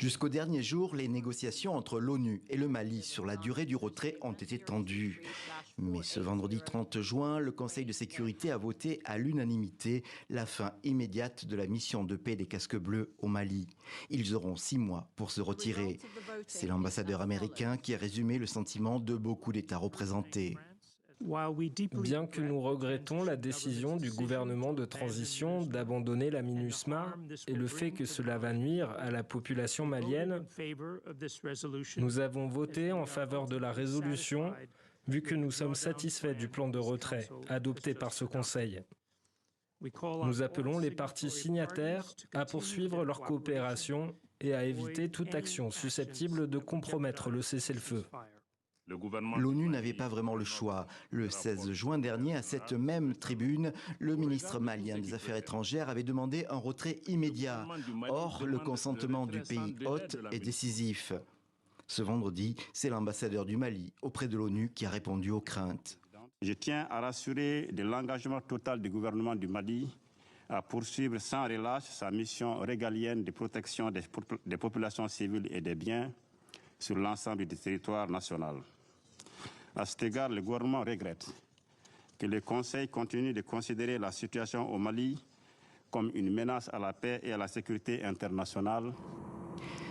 Jusqu'au dernier jour, les négociations entre l'ONU et le Mali sur la durée du retrait ont été tendues. Mais ce vendredi 30 juin, le Conseil de sécurité a voté à l'unanimité la fin immédiate de la mission de paix des casques bleus au Mali. Ils auront 6 mois pour se retirer. C'est l'ambassadeur américain qui a résumé le sentiment de beaucoup d'États représentés. Bien que nous regrettons la décision du gouvernement de transition d'abandonner la MINUSMA et le fait que cela va nuire à la population malienne, nous avons voté en faveur de la résolution vu que nous sommes satisfaits du plan de retrait adopté par ce Conseil. Nous appelons les parties signataires à poursuivre leur coopération et à éviter toute action susceptible de compromettre le cessez-le-feu. L'ONU n'avait pas vraiment le choix. Le 16 juin dernier, à cette même tribune, le ministre malien des Affaires étrangères avait demandé un retrait immédiat. Or, le consentement du pays hôte est décisif. Ce vendredi, c'est l'ambassadeur du Mali auprès de l'ONU qui a répondu aux craintes. Je tiens à rassurer de l'engagement total du gouvernement du Mali à poursuivre sans relâche sa mission régalienne de protection des populations civiles et des biens sur l'ensemble du territoire national. À cet égard, le gouvernement regrette que le Conseil continue de considérer la situation au Mali comme une menace à la paix et à la sécurité internationale.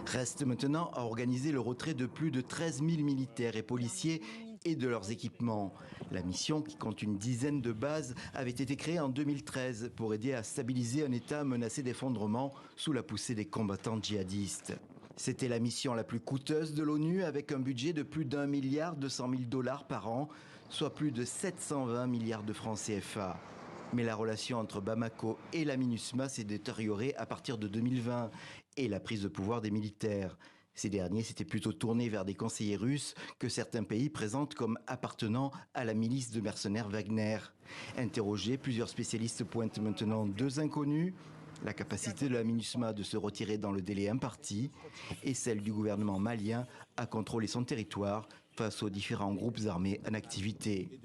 Reste maintenant à organiser le retrait de plus de 13 000 militaires et policiers et de leurs équipements. La mission, qui compte une dizaine de bases, avait été créée en 2013 pour aider à stabiliser un État menacé d'effondrement sous la poussée des combattants djihadistes. C'était la mission la plus coûteuse de l'ONU avec un budget de plus d'1,2 milliard par an, soit plus de 720 milliards de francs CFA. Mais la relation entre Bamako et la MINUSMA s'est détériorée à partir de 2020 et la prise de pouvoir des militaires. Ces derniers s'étaient plutôt tournés vers des conseillers russes que certains pays présentent comme appartenant à la milice de mercenaires Wagner. Interrogés, plusieurs spécialistes pointent maintenant 2 inconnus. La capacité de la MINUSMA de se retirer dans le délai imparti et celle du gouvernement malien à contrôler son territoire face aux différents groupes armés en activité.